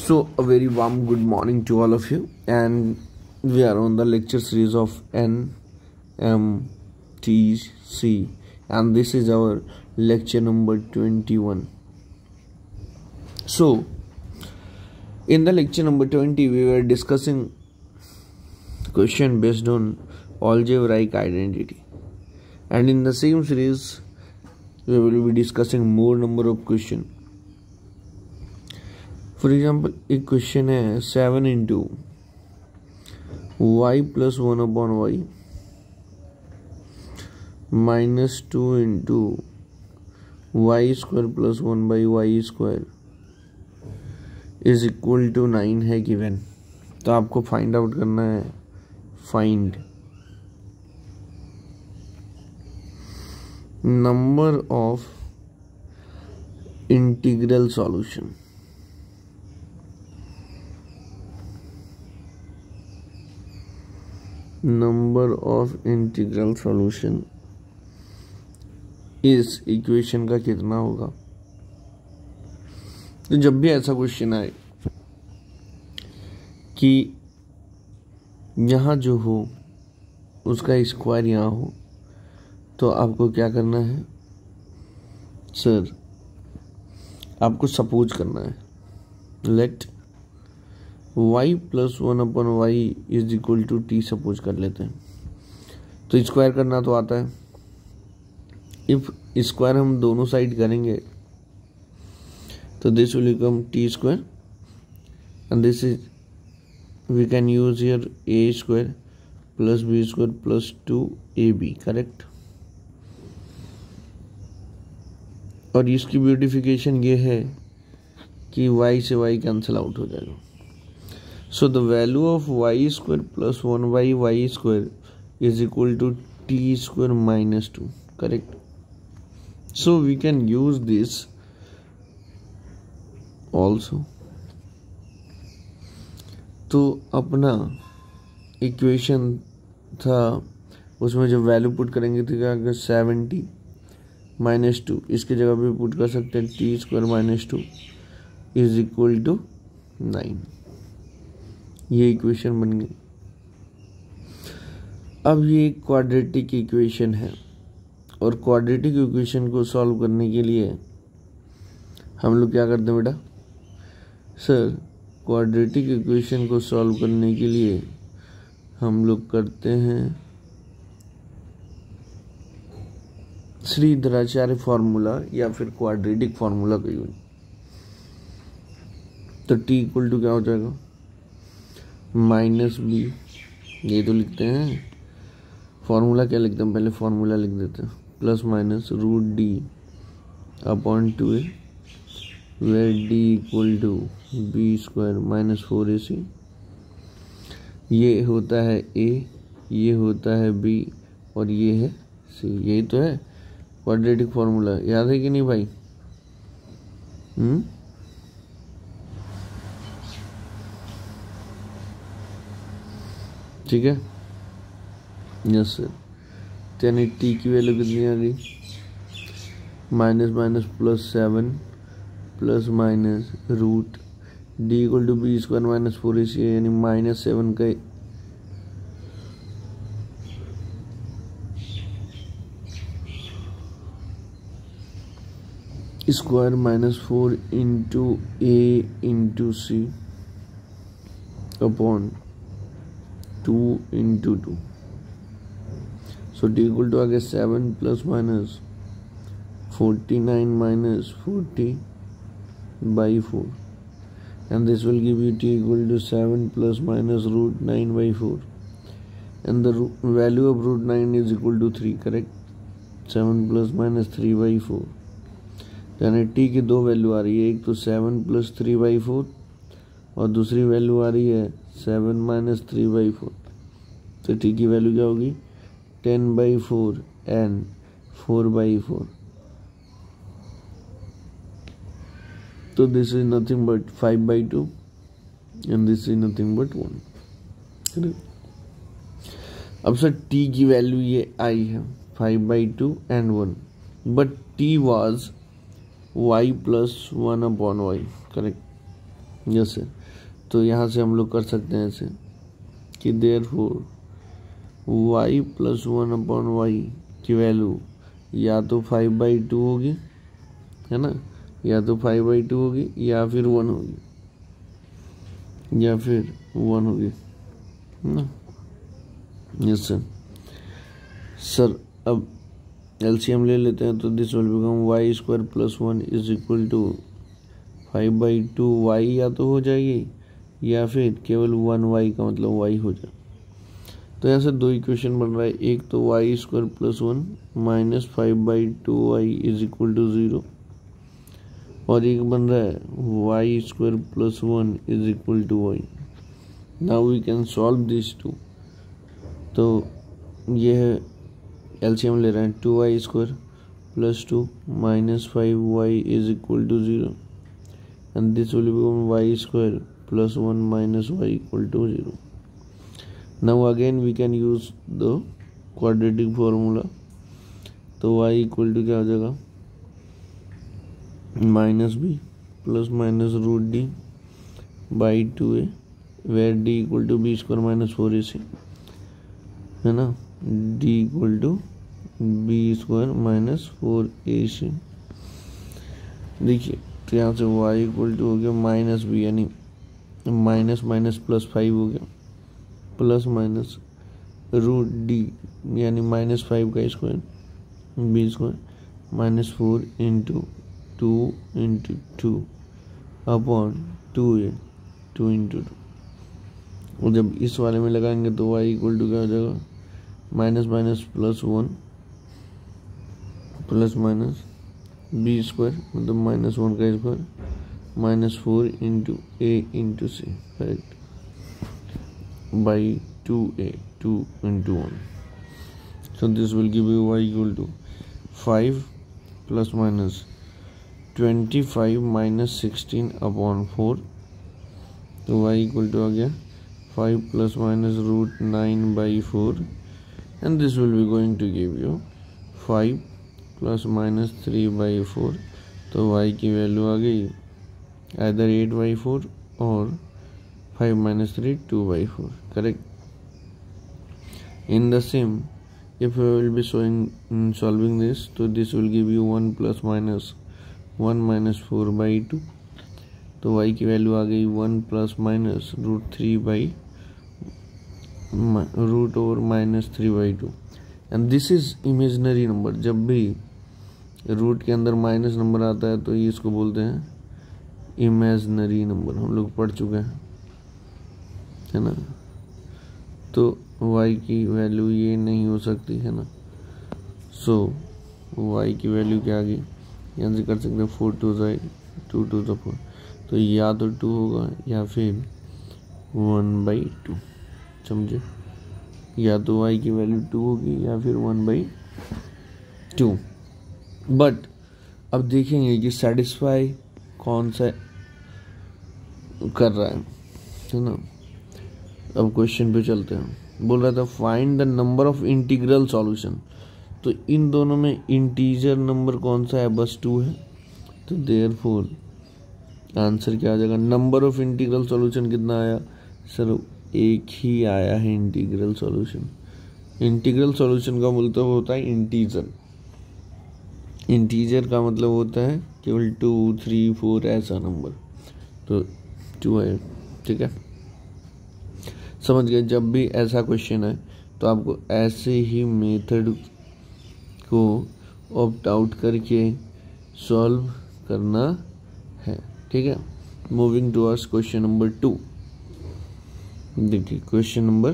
So, a very warm good morning to all of you, and we are on the lecture series of NMTC, and this is our lecture number 21. So, in the lecture number 20, we were discussing question based on algebraic identity, and in the same series, we will be discussing more number of questions. For example, एक question है 7 into y plus 1 upon y minus 2 into y square plus 1 by y square is equal to 9 है given. तो आपको find out करना है find number of integral solution. Number of integral solution इस equation का कितना होगा. तो जब भी ऐसा क्वेश्चन आए कि यहाँ जो हो उसका स्क्वायर यहाँ हो, तो आपको क्या करना है सर, आपको सपोज करना है let y plus 1 upon y is equal to t suppose कर लेते हैं. तो स्क्वायर करना तो आता है. इफ स्क्वायर हम दोनों साइड करेंगे तो this will become t square and this is we can use here a square plus b square plus 2ab. Correct. और इसकी ब्यूटिफिकेशन ये है कि y से y कैंसिल आउट हो जाएगा. So the value of y square plus 1 by y square is equal to t square minus 2. Correct. So we can use this also. तो अपना इक्वेशन था, उसमें जब वैल्यू पुट करेंगे तो क्या आएगा 70 माइनस 2. इसकी जगह पे पुट कर सकते हैं t square minus 2 is equal to 9. ये इक्वेशन बन गई. अब ये क्वाड्रेटिक इक्वेशन है और क्वाड्रेटिक इक्वेशन को सॉल्व करने के लिए हम लोग क्या करते हैं बेटा सर, क्वाड्रेटिक इक्वेशन को सॉल्व करने के लिए हम लोग करते हैं श्रीधराचार्य फार्मूला या फिर क्वाड्रेटिक फार्मूला का यूज. तो टी इक्वल टू क्या हो जाएगा माइनस बी. ये तो लिखते हैं फॉर्मूला, क्या लिखते हैं पहले फॉर्मूला लिख देते हैं plus minus root d upon 2a where d equal to b square minus 4ac. ये होता है a, ये होता है b और ये है c. यही तो है क्वाड्रेटिक फार्मूला. याद है कि नहीं भाई? ठीक है. Yes sir. यानी टी की वैल्यू कितनी आ गई minus minus plus 7 plus minus root d equal to b square minus 4ac यानी माइनस 7 का square minus 4 into a into c upon 2 into 2. So t equal to आ गया 7 plus minus 49 minus 40 by 4 and this will give you t equal to 7 plus minus root 9 by 4 and the value of root 9 is equal to 3. Correct. 7 plus minus 3 by 4. यानी t की दो value आ रही है, एक तो 7 plus 3 by 4 और दूसरी value आ रही है 7 माइनस 3 बाई 4. तो टी की वैल्यू क्या होगी 10 by 4 एंड 4 by 4. तो this is nothing but 5 by 2 and this is nothing but 1. अब सर टी की वैल्यू ये आई है 5 by 2 and 1, but tea was y plus 1 upon y. Correct. Yes sir. तो यहाँ से हम लोग कर सकते हैं ऐसे कि देयरफॉर y प्लस 1/y की वैल्यू या तो 5/2 होगी, है ना, या तो 5/2 होगी या फिर 1 होगी, या फिर 1 होगी, है ना। Yes sir. सर अब एलसीएम ले लेते हैं, तो this will become y² plus 1 is equal to 5/2 y या तो हो जाएगी या फिर केवल 1y का मतलब y हो जाए। तो यहाँ से दो इक्वेशन बन रहा है, एक तो y² plus 1 minus 5/2y is equal to 0, और एक बन रहा है y² plus 1 is equal to y। Now we can solve this two. तो ये है एलसीएम ले रहे हैं, 2y² plus 2 minus 5y is equal to 0 and this will become y² plus 1 minus y equal to 0. Now again we can use the quadratic formula. तो y equal to क्या हो जाएगा, minus b plus minus root d by 2a, where d equal to b² minus 4ac, है ना, d equal to b² minus 4ac। देखिए तो यहाँ से y इक्वल टू हो गया माइनस बी, यानी माइनस माइनस प्लस 5 हो गया, प्लस माइनस रूट डी यानी माइनस 5 का square b² minus 4 into 2 upon 2a 2 into 2। और जब इस वाले में लगाएंगे तो y इक्वल टू क्या हो जाएगा, minus minus plus 1 plus minus b² मतलब माइनस 1 का square minus 4 into a into c, correct, by 2a 2 into 1। So this will give you y equal to 5 plus minus 25 minus 16 upon 4। तो y equal to आ गया 5 plus minus root 9/4 and this will be going to give you 5 plus minus 3/4। तो y की value आ गई either 8/4 और 5 minus 3 2/4, correct. In the same if you will be solving this, so this will give you 1 plus minus 1 minus 4/2। तो y की value आ गई 1 plus minus root over minus 3/2 and this is imaginary number. जब भी root के अंदर minus number आता है तो ये इसको बोलते हैं इमेजिनरी नंबर, हम लोग पढ़ चुके हैं, है ना। तो y की वैल्यू ये नहीं हो सकती, है ना। सो y की वैल्यू क्या आ गई, यहाँ से कर सकते हैं 4 2 2 2 4। तो या तो 2 होगा या फिर 1/2, समझे, या तो y की वैल्यू 2 होगी या फिर 1/2। बट अब देखेंगे कि सेटिस्फाई कौन सा कर रहा है ना। अब क्वेश्चन पे चलते हैं। बोल रहा था find the number of integral solution. तो इन दोनों में इंटीजर नंबर कौन सा है, बस 2 है। तो देयरफॉर आंसर क्या आ जाएगा, नंबर ऑफ इंटीग्रल सॉल्यूशन कितना आया सर, एक ही आया है इंटीग्रल सॉल्यूशन। इंटीग्रल सॉल्यूशन का मतलब होता है इंटीजर, इंटीजर का मतलब होता है केवल 2 3 4 ऐसा नंबर। तो 2 है, ठीक है, समझ गए। जब भी ऐसा क्वेश्चन है तो आपको ऐसे ही मेथड को ऑप्ट आउट करके सॉल्व करना है, ठीक है। Moving towards question number 2। देखिए question number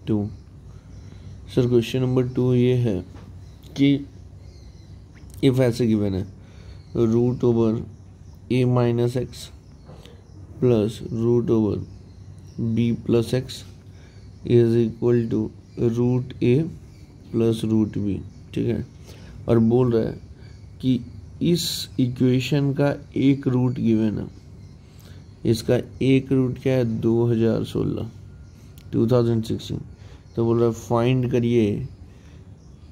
2, sir question number 2 ये है कि इफ ऐसे गिवन है root over a minus x plus root over b plus x is equal to root a plus root b, ठीक है। और बोल रहा है कि इस इक्वेशन का एक रूट गिवन है, इसका एक रूट क्या है 2016। तो बोल रहा है फाइंड करिए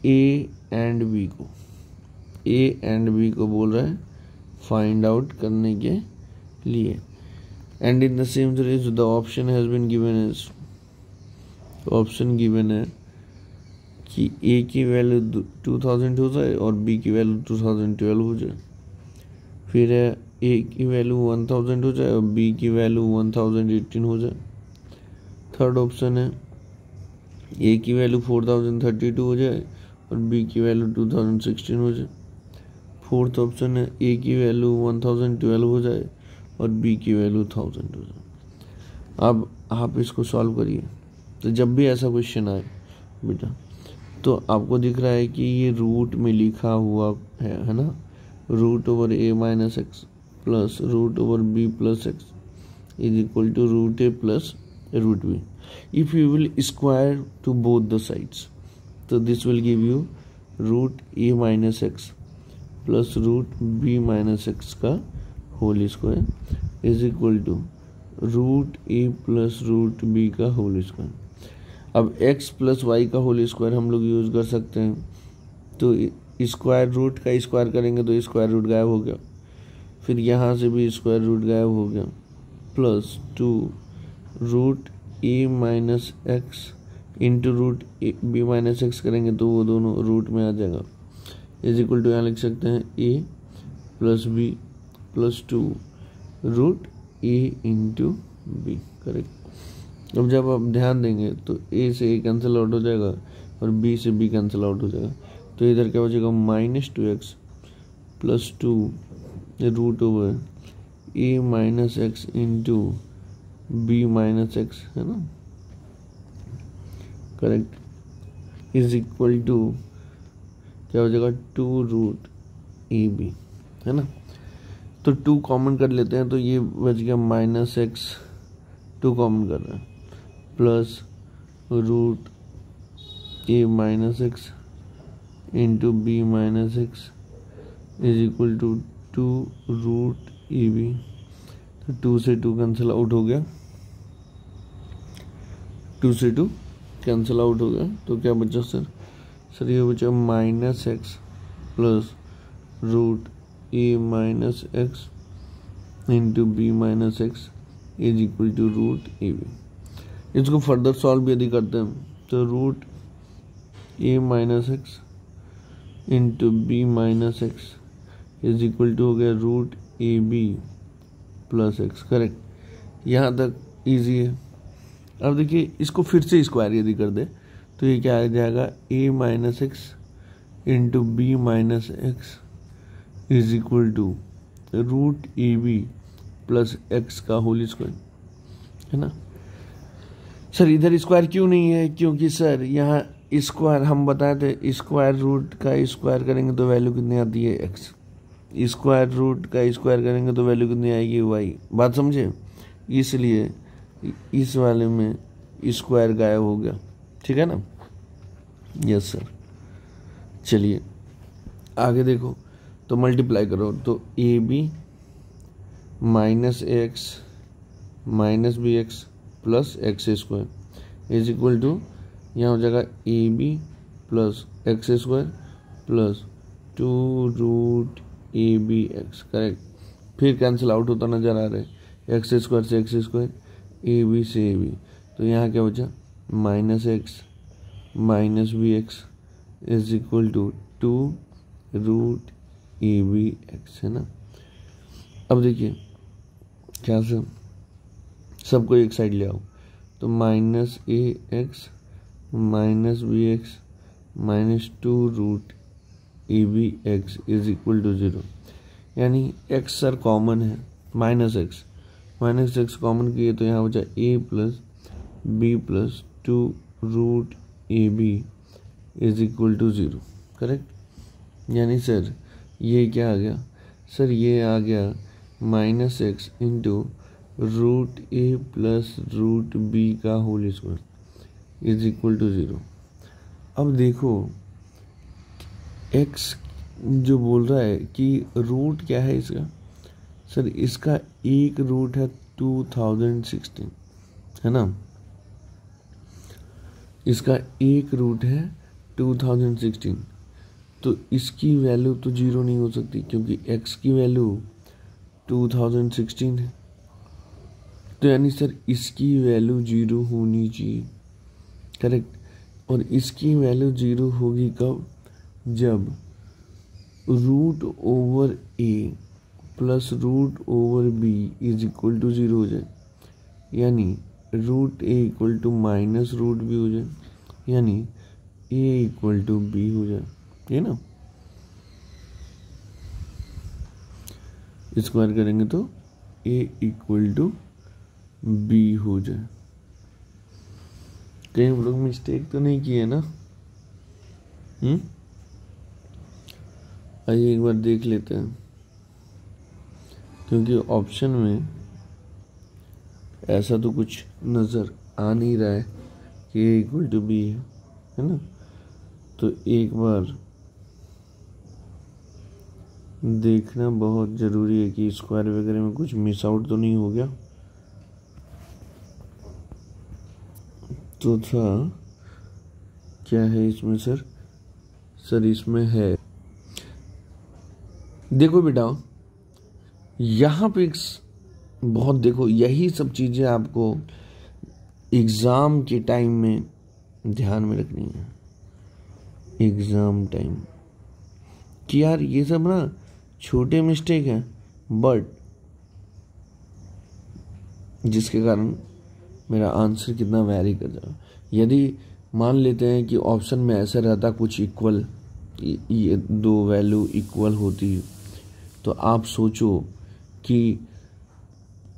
a एंड b को, a एंड b को बोल रहा है फाइंड आउट करने के लिए। And in the same series the option has been given as, option given है कि ए की वैल्यू 2000 हो जाए और बी की वैल्यू 2012 हो जाए, फिर है ए की वैल्यू 1000 हो जाए और बी की वैल्यू 1018 हो जाए। थर्ड ऑप्शन है ए की वैल्यू 4032 हो जाए और बी की वैल्यू 2016 हो जाए। फोर्थ ऑप्शन है ए की वैल्यू 1012 हो जाए और बी की वैल्यू 1000 हो जाए। अब आप इसको सॉल्व करिए। तो जब भी ऐसा क्वेश्चन आए बेटा, तो आपको दिख रहा है कि ये रूट में लिखा हुआ है ना, root over A minus x plus root over B plus x is equal to root A plus root B. If you will square to both the sides, तो this will give you root A minus x plus root B minus x का whole square is equal to root A plus root B का whole square. अब x plus Y का whole square हम लोग use कर सकते हैं, तो स्क्वायर रूट का स्क्वायर करेंगे तो स्क्वायर रूट गायब हो गया, फिर यहाँ से भी स्क्वायर रूट गायब हो गया, प्लस 2 रूट ए minus x into root B minus x करेंगे तो वो दोनों रूट में आ जाएगा, इज इक्वल टू यहाँ लिख सकते हैं ए प्लस बी प्लस 2 रूट ए इंटू बी। करेक्ट। अब जब आप ध्यान देंगे तो ए से ए कैंसिल आउट हो जाएगा और बी से बी कैंसिल आउट हो जाएगा, तो इधर क्या हो जाएगा -2x plus 2 root over A minus x into B minus x, है ना। करेक्ट। इज इक्वल टू क्या हो जाएगा 2 रूट ए बी, है ना। तो 2 कॉमन कर लेते हैं तो ये बच गया -x, 2 कॉमन कर रहे हैं, plus root A minus x into B minus x is equal to 2 root A b. तो 2 से 2 कैंसिल आउट हो गया, 2 से 2 कैंसिल आउट हो गया, तो क्या बचा सर ये बचा -x plus root A minus x into B minus x is equal to root A b. इसको फर्दर सॉल्व यदि करते हैं तो root A minus x into B minus x is equal to हो गया root A B plus x. Correct. यहाँ तक easy है। अब देखिए इसको फिर से स्क्वायर यदि कर दे तो ये क्या आ जाएगा A minus x into B minus x is equal to root A B plus x का होल स्क्वायर, है ना। सर इधर स्क्वायर क्यों नहीं है? क्योंकि सर यहाँ स्क्वायर हम बताए थे, स्क्वायर रूट का स्क्वायर करेंगे तो वैल्यू कितनी आती है एक्स, स्क्वायर रूट का स्क्वायर करेंगे तो वैल्यू कितनी आएगी वाई। बात समझे? इसलिए इस वाले में स्क्वायर गायब हो गया, ठीक है ना। Yes sir. चलिए आगे देखो, तो मल्टीप्लाई करो तो a b minus x minus b x plus x square is equal to यहाँ हो जाएगा a B plus x square plus 2 root A b x. Correct. फिर कैंसिल आउट होता नजर आ रहा है, एक्स स्क्वायर से एक्स स्क्वायर, ए बी से ए बी, तो यहाँ क्या बचा -x minus b x is equal to 2 root A b x, है ना। अब देखिए क्या से सबको एक साइड ले आओ, तो -ax minus b x minus 2 root A b x is equal to 0, यानी x सर कॉमन है, -x कॉमन किए तो यहाँ बचा a plus b plus 2 root A b is equal to 0। Correct. यानी सर ये क्या आ गया? सर ये आ गया -x इंटू रूट ए प्लस रूट बी का whole square is equal to 0। अब देखो x जो बोल रहा है कि रूट क्या है इसका, सर इसका एक रूट है 2016, है ना। इसका एक रूट है 2016, तो इसकी वैल्यू तो 0 नहीं हो सकती क्योंकि x की वैल्यू 2016 है। तो यानी सर इसकी वैल्यू 0 होनी चाहिए, करेक्ट। और इसकी वैल्यू 0 होगी कब? जब root over a plus root over b is equal to 0 हो जाए, यानी root a equal to minus root b हो जाए, यानी ए इक्वल टू बी हो जाए, ये ना। स्क्वायर करेंगे तो ए इक्वल टू बी हो जाए। कहीं हम लोग मिस्टेक तो नहीं किए ना? आइए एक बार देख लेते हैं, क्योंकि ऑप्शन में ऐसा तो कुछ नज़र आ नहीं रहा है कि ए इक्वल टू बी है ना। तो एक बार देखना बहुत ज़रूरी है कि स्क्वायर वगैरह में कुछ मिस आउट तो नहीं हो गया। तो था क्या है इसमें सर? सर इसमें है, देखो बेटा यहाँ पे बहुत देखो, यही सब चीज़ें आपको एग्ज़ाम के टाइम में ध्यान में रखनी है। एग्ज़ाम टाइम कि यार ये सब ना छोटे मिस्टेक हैं, बट जिसके कारण मेरा आंसर कितना वैरी कर जाए। यदि मान लेते हैं कि ऑप्शन में ऐसा रहता कुछ इक्वल, ये दो वैल्यू इक्वल होती, तो आप सोचो कि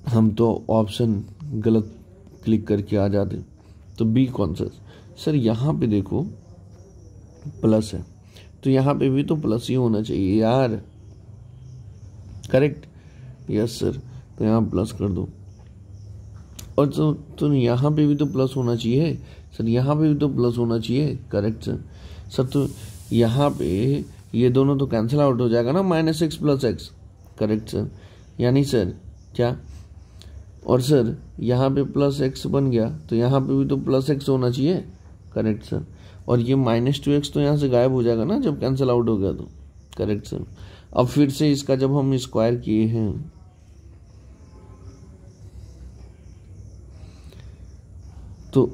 हम तो ऑप्शन गलत क्लिक करके आ जाते। तो बी कौन सा? सर यहाँ पे देखो प्लस है, तो यहाँ पे भी तो प्लस ही होना चाहिए यार, करेक्ट। यस सर, तो यहाँ प्लस कर दो। और तो यहाँ पे भी तो प्लस होना चाहिए सर, यहाँ पे भी तो प्लस होना चाहिए, करेक्ट सर। सर तो यहाँ पे ये दोनों तो कैंसिल आउट हो जाएगा ना, -x + x, करेक्ट सर। यानी सर क्या, और सर यहाँ पे +x बन गया, तो यहाँ पे भी तो +x होना चाहिए, करेक्ट सर। और ये -2x तो यहाँ से गायब हो जाएगा ना जब कैंसिल आउट हो गया तो, करेक्ट सर। अब फिर से इसका जब हम स्क्वायर किए हैं तो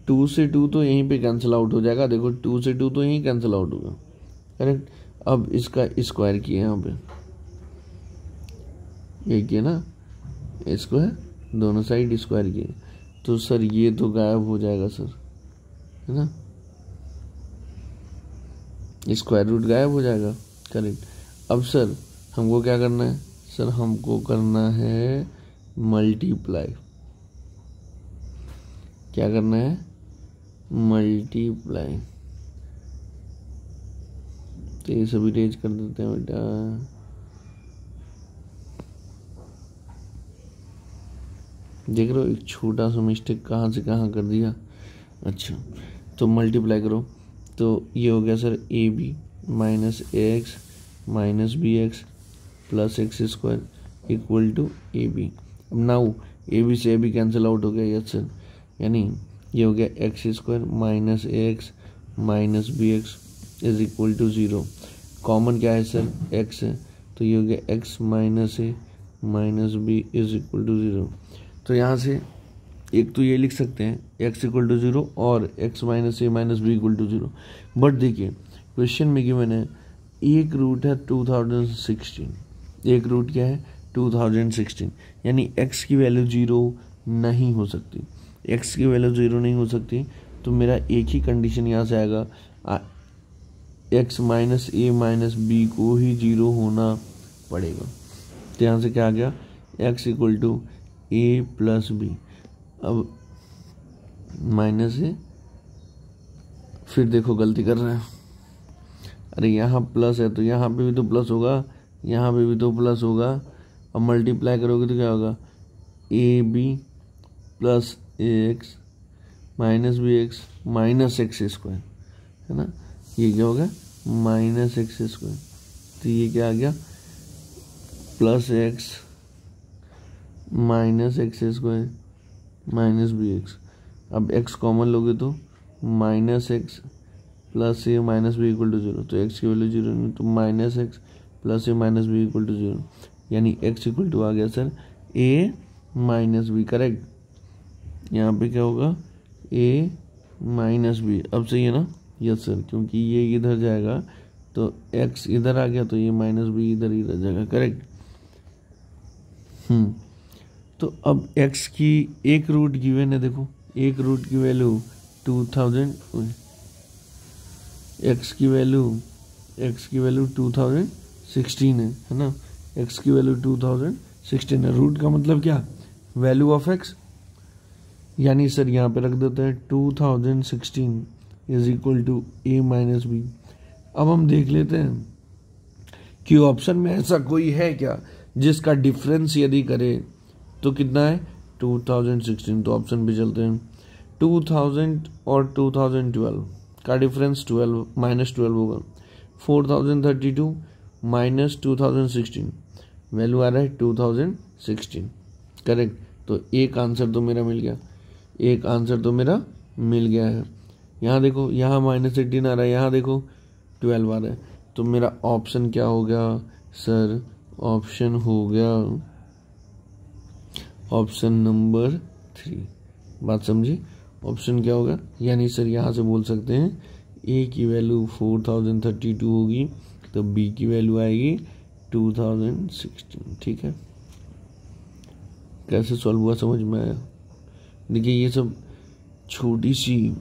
2 से 2 तो यहीं पे कैंसिल आउट हो जाएगा, देखो 2 से 2 तो यहीं कैंसिल आउट होगा, करेक्ट। अब इसका स्क्वायर किए यहाँ पे, ये किया ना स्क्वायर, दोनों साइड स्क्वायर किए, तो सर ये तो गायब हो जाएगा सर, है ना, स्क्वायर रूट गायब हो जाएगा, करेक्ट। अब सर हमको क्या करना है? सर हमको करना है मल्टीप्लाई। क्या करना है? मल्टीप्लाई। तो ये सभी रेज कर देते हैं बेटा। देख रहे हो एक छोटा सा मिस्टेक कहाँ से कहाँ कर दिया। अच्छा, तो मल्टीप्लाई करो, तो ये हो गया sir AB -AX -BX + x² = AB। अब नाउ AB से AB कैंसिल आउट हो गया, यस सर। यानी ये हो गया x² -AX -BX = 0। कॉमन क्या है सर? x है, तो ये हो गया x - A -B = 0। तो यहाँ से एक तो ये लिख सकते हैं x = 0 और x - A -B = 0। बट देखिए क्वेश्चन में कि मैंने एक रूट है 2016, एक रूट क्या है 2016, यानी x की वैल्यू 0 नहीं हो सकती, x की वैल्यू 0 नहीं हो सकती। तो मेरा एक ही कंडीशन यहाँ से आएगा, x - A -B को ही 0 होना पड़ेगा। तो यहाँ से क्या आ गया? x = A + B। अब -A, फिर देखो गलती कर रहे हैं, अरे यहाँ प्लस है तो यहाँ पे भी तो प्लस होगा, यहाँ पे भी तो प्लस होगा। अब मल्टीप्लाई करोगे तो क्या होगा? AB + AX -BX -x², है ना। ये क्या होगा? -x²। तो ये क्या आ गया? +x -x² -BX। अब x कॉमन लोगे तो -x + A -B = 0, तो x की वैल्यू 0 नहीं, तो -x + A -B = 0, यानी x = आ गया sir A minus b, correct. यहाँ पे क्या होगा, ए माइनस बी। अब सही है ना? यस सर, क्योंकि ये इधर जाएगा तो एक्स इधर आ गया तो ये माइनस बी इधर जाएगा, करेक्ट। तो अब एक्स की एक रूट गिवन है, देखो एक रूट की वैल्यू 2000, एक्स की वैल्यू 2016 है ना। एक्स की वैल्यू 2016 है। रूट का मतलब क्या, वैल्यू ऑफ एक्स, यानी सर यहाँ पे रख देते हैं 2016 is equal to a minus b. अब हम देख लेते हैं कि ऑप्शन में ऐसा कोई है क्या जिसका डिफरेंस यदि करे तो कितना है, 2016। तो ऑप्शन पे चलते हैं। 2000 और 2012 का डिफरेंस 12 माइनस 12 होगा। 4032 माइनस 2016, वैल्यू आ रहा है 2016, करेक्ट। तो एक आंसर तो मेरा मिल गया, है। यहाँ देखो, यहाँ -18 आ रहा है, यहाँ देखो 12 आ रहा है। तो मेरा ऑप्शन क्या हो गया सर, ऑप्शन हो गया ऑप्शन नंबर 3। बात समझी? ऑप्शन क्या होगा, यानी सर यहाँ से बोल सकते हैं ए की वैल्यू 4032 होगी तो बी की वैल्यू आएगी 2016, ठीक है। कैसे सॉल्व हुआ समझ में आया? देखिए ये सब छोटी सी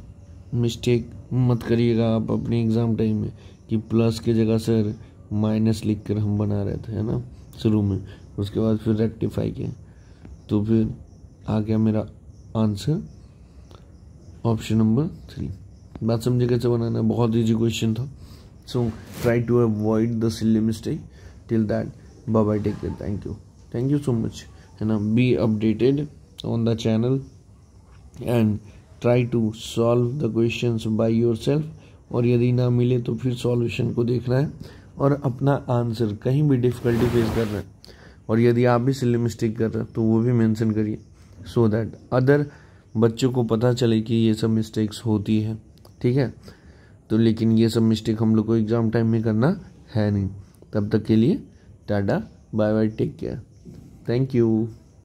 मिस्टेक मत करिएगा आप अपने एग्ज़ाम टाइम में कि प्लस की जगह सर माइनस लिख कर हम बना रहे थे, है ना, शुरू में। उसके बाद फिर रेक्टिफाई किया तो फिर आ गया मेरा आंसर ऑप्शन नंबर 3। बात समझे कैसे बनाना है? बहुत इजी क्वेश्चन था। So try to avoid the silly mistake. Till that, bye bye, take care, thank you so much, है ना। Be updated on the channel and try to solve the questions by yourself. और यदि ना मिले तो फिर solution को देखना है और अपना आंसर, कहीं भी डिफ़िकल्टी फेस कर रहे हैं और यदि आप भी सिली मिस्टेक कर रहे हैं तो वो भी मेंशन करिए, सो दैट अदर बच्चों को पता चले कि ये सब मिस्टेक्स होती है, ठीक है। तो लेकिन ये सब मिस्टेक हम लोग को एग्ज़ाम टाइम में करना है नहीं। तब तक के लिए tata, bye bye, take care, thank you.